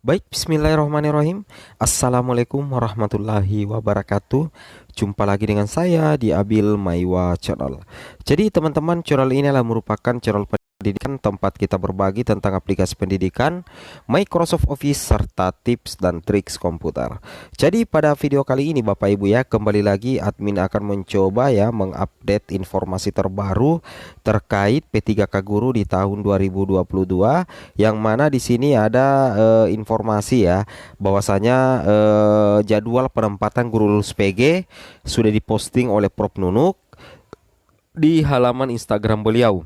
Baik, bismillahirrahmanirrahim. Assalamualaikum warahmatullahi wabarakatuh. Jumpa lagi dengan saya di Abil Maiwa Channel. Jadi teman-teman, channel ini adalah merupakan channel pendidikan tempat kita berbagi tentang aplikasi pendidikan, Microsoft Office, serta tips dan triks komputer. Jadi pada video kali ini Bapak Ibu ya, kembali lagi admin akan mencoba ya mengupdate informasi terbaru terkait P3K Guru di tahun 2022, yang mana di sini ada informasi ya bahwasanya jadwal penempatan guru lulus PG sudah diposting oleh Prof Nunuk di halaman Instagram beliau.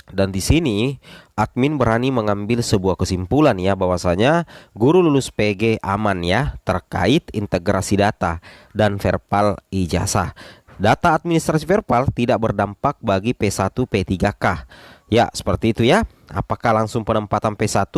Dan di sini admin berani mengambil sebuah kesimpulan ya bahwasanya guru lulus PG aman ya terkait integrasi data dan verbal ijazah. Data administrasi verbal tidak berdampak bagi P1 P3K. Ya, seperti itu ya. Apakah langsung penempatan P1?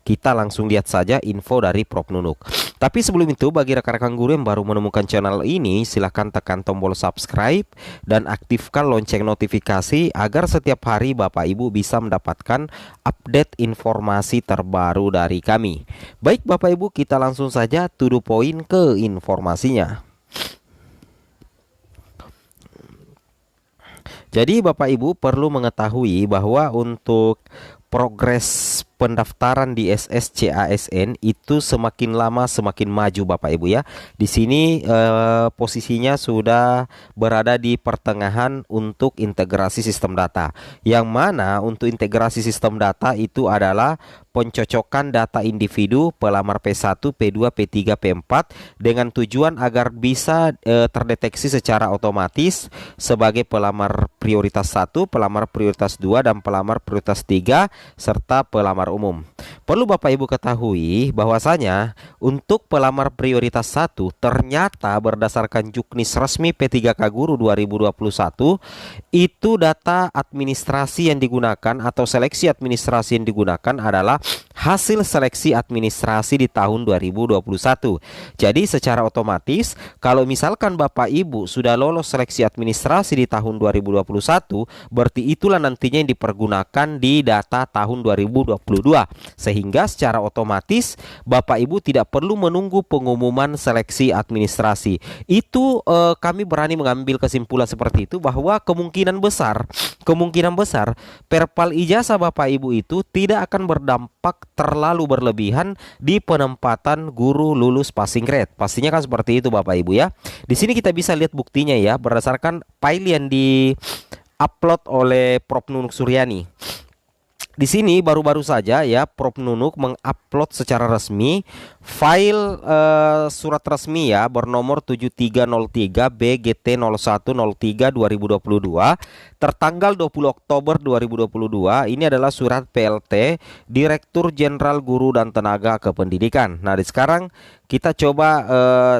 Kita langsung lihat saja info dari Prof Nunuk. Tapi sebelum itu, bagi rekan-rekan guru yang baru menemukan channel ini, silahkan tekan tombol subscribe dan aktifkan lonceng notifikasi agar setiap hari Bapak Ibu bisa mendapatkan update informasi terbaru dari kami. Baik Bapak Ibu, kita langsung saja to the point ke informasinya. Jadi Bapak Ibu perlu mengetahui bahwa untuk progres pendaftaran di SSCASN itu semakin lama semakin maju Bapak Ibu ya. Di sini posisinya sudah berada di pertengahan untuk integrasi sistem data. Yang mana untuk integrasi sistem data itu adalah pencocokan data individu pelamar P1, P2, P3, P4 dengan tujuan agar bisa terdeteksi secara otomatis sebagai pelamar prioritas 1, pelamar prioritas 2, dan pelamar prioritas 3 serta pelamar umum. Perlu Bapak Ibu ketahui bahwasanya untuk pelamar prioritas 1 ternyata berdasarkan Juknis resmi P3K Guru 2021 itu data administrasi yang digunakan atau seleksi administrasi yang digunakan adalah hasil seleksi administrasi di tahun 2021. Jadi secara otomatis kalau misalkan Bapak Ibu sudah lolos seleksi administrasi di tahun 2021, berarti itulah nantinya yang dipergunakan di data tahun 2022. Sehingga secara otomatis Bapak Ibu tidak perlu menunggu pengumuman seleksi administrasi. Itu kami berani mengambil kesimpulan seperti itu bahwa kemungkinan besar perpal ijazah Bapak Ibu itu tidak akan berdampak terlalu berlebihan di penempatan guru lulus passing grade. Pastinya kan seperti itu Bapak Ibu ya. Di sini kita bisa lihat buktinya ya berdasarkan file yang di upload oleh Prof Nunuk Suryani. Di sini baru-baru saja ya Prof Nunuk mengupload secara resmi file surat resmi ya bernomor 7303 BGT0103 2022 tertanggal 20 Oktober 2022. Ini adalah surat PLT Direktur Jenderal Guru dan Tenaga Kependidikan. Nah, sekarang kita coba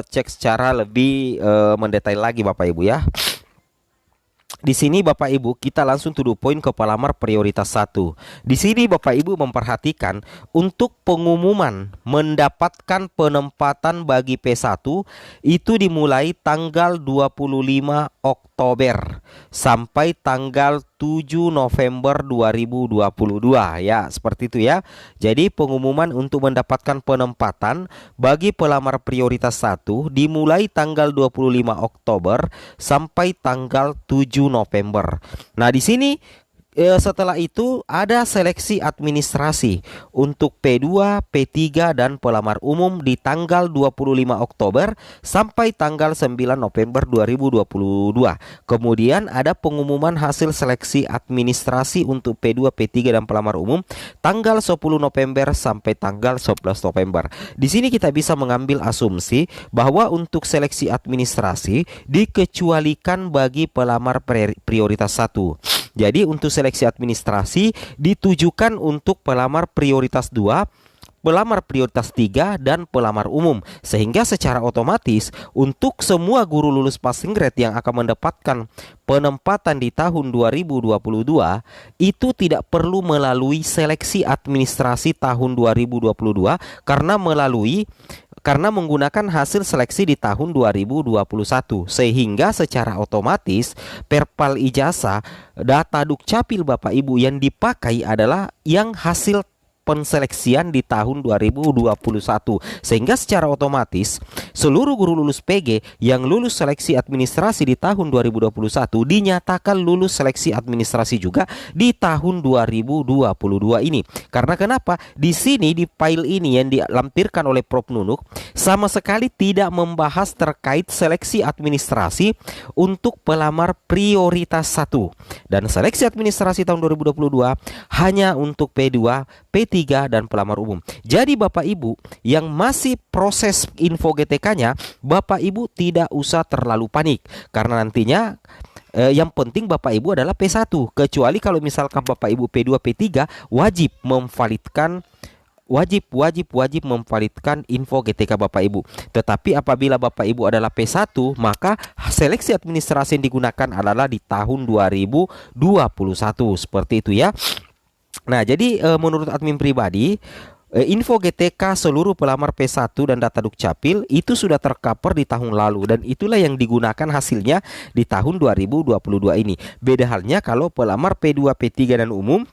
cek secara lebih mendetail lagi Bapak Ibu ya. Di sini Bapak Ibu kita langsung to the point ke pelamar prioritas 1. Di sini Bapak Ibu memperhatikan untuk pengumuman mendapatkan penempatan bagi P1 itu dimulai tanggal 25 Oktober sampai tanggal 7 November 2022 ya, seperti itu ya. Jadi pengumuman untuk mendapatkan penempatan bagi pelamar prioritas 1 dimulai tanggal 25 Oktober sampai tanggal 7 November. Nah, di sini setelah itu ada seleksi administrasi untuk P2, P3 dan pelamar umum di tanggal 25 Oktober sampai tanggal 9 November 2022. Kemudian ada pengumuman hasil seleksi administrasi untuk P2, P3 dan pelamar umum tanggal 10 November sampai tanggal 11 November. Di sini kita bisa mengambil asumsi bahwa untuk seleksi administrasi dikecualikan bagi pelamar prioritas 1. Jadi untuk seleksi administrasi ditujukan untuk pelamar prioritas 2, pelamar prioritas 3, dan pelamar umum. Sehingga secara otomatis untuk semua guru lulus passing grade yang akan mendapatkan penempatan di tahun 2022 itu tidak perlu melalui seleksi administrasi tahun 2022 karena menggunakan hasil seleksi di tahun 2021, sehingga secara otomatis perpal ijazah data Dukcapil Bapak Ibu yang dipakai adalah yang hasil penseleksian di tahun 2021. Sehingga secara otomatis seluruh guru lulus PG yang lulus seleksi administrasi di tahun 2021 dinyatakan lulus seleksi administrasi juga di tahun 2022 ini. Karena kenapa? Di sini di file ini yang dilampirkan oleh Prof Nunuk sama sekali tidak membahas terkait seleksi administrasi untuk pelamar prioritas 1. Dan seleksi administrasi tahun 2022 hanya untuk P2, P3 dan pelamar umum. Jadi Bapak Ibu yang masih proses info GTK-nya, Bapak Ibu tidak usah terlalu panik karena nantinya yang penting Bapak Ibu adalah P1. Kecuali kalau misalkan Bapak Ibu P2, P3 wajib memvalidkan info GTK Bapak Ibu. Tetapi apabila Bapak Ibu adalah P1, maka seleksi administrasi yang digunakan adalah di tahun 2021. Seperti itu ya. Nah, jadi menurut admin pribadi, info GTK seluruh pelamar P1 dan data Dukcapil itu sudah tercover di tahun lalu dan itulah yang digunakan hasilnya di tahun 2022 ini. Beda halnya kalau pelamar P2, P3 dan umum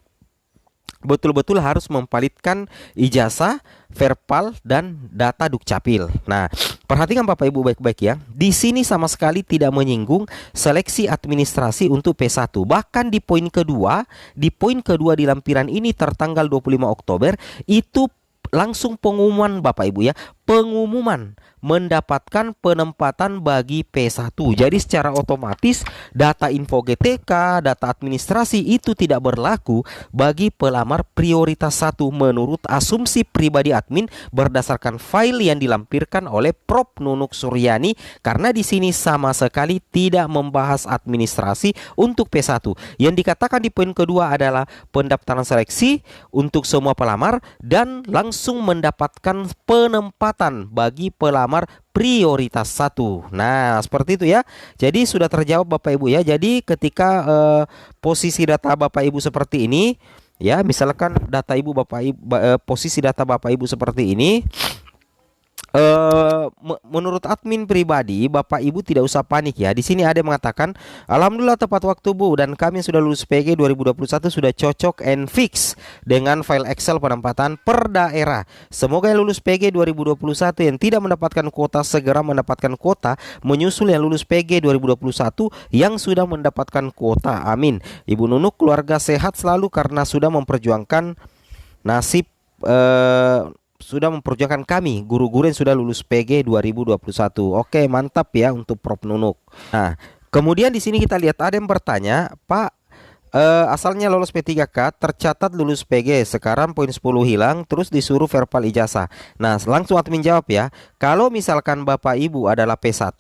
betul-betul harus memvalidkan ijazah, verpal dan data Dukcapil. Nah, perhatikan Bapak Ibu baik-baik ya. Di sini sama sekali tidak menyinggung seleksi administrasi untuk P1. Bahkan di poin kedua di lampiran ini tertanggal 25 Oktober itu langsung pengumuman Bapak Ibu ya. Pengumuman mendapatkan penempatan bagi P1. Jadi secara otomatis data info GTK, data administrasi itu tidak berlaku bagi pelamar prioritas 1 menurut asumsi pribadi admin berdasarkan file yang dilampirkan oleh Prof Nunuk Suryani, karena di sini sama sekali tidak membahas administrasi untuk P1. Yang dikatakan di poin kedua adalah pendaftaran seleksi untuk semua pelamar dan langsung mendapatkan penempatan bagi pelamar prioritas 1. Nah, seperti itu ya. Jadi sudah terjawab Bapak Ibu ya. Jadi ketika posisi data Bapak Ibu seperti ini ya, misalkan data Ibu Bapak Ibu posisi data Bapak Ibu seperti ini, menurut admin pribadi Bapak Ibu tidak usah panik ya. Di sini ada yang mengatakan, alhamdulillah tepat waktu Bu, dan kami yang sudah lulus PG 2021 sudah cocok and fix dengan file Excel penempatan per daerah. Semoga yang lulus PG 2021 yang tidak mendapatkan kuota segera mendapatkan kuota, menyusul yang lulus PG 2021 yang sudah mendapatkan kuota. Amin. Ibu Nunuk keluarga sehat selalu karena sudah memperjuangkan nasib sudah memperjuangkan kami guru-guru yang sudah lulus PG 2021. Oke, mantap ya untuk Prof Nunuk. Nah, kemudian di sini kita lihat ada yang bertanya, Pak, asalnya lolos P3K, tercatat lulus PG, sekarang poin 10 hilang, terus disuruh verbal ijazah. Nah, langsung admin jawab ya. Kalau misalkan Bapak Ibu adalah P1,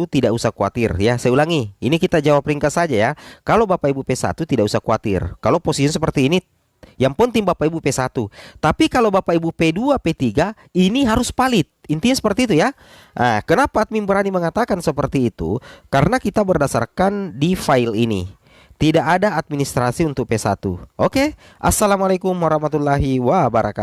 tidak usah khawatir ya. Saya ulangi, ini kita jawab ringkas saja ya. Kalau Bapak Ibu P1 tidak usah khawatir. Kalau posisinya seperti ini, yang penting Bapak Ibu P1. Tapi kalau Bapak Ibu P2, P3 ini harus valid. Intinya seperti itu ya. Nah, kenapa admin berani mengatakan seperti itu? Karena kita berdasarkan di file ini tidak ada administrasi untuk P1. Oke. Assalamualaikum warahmatullahi wabarakatuh.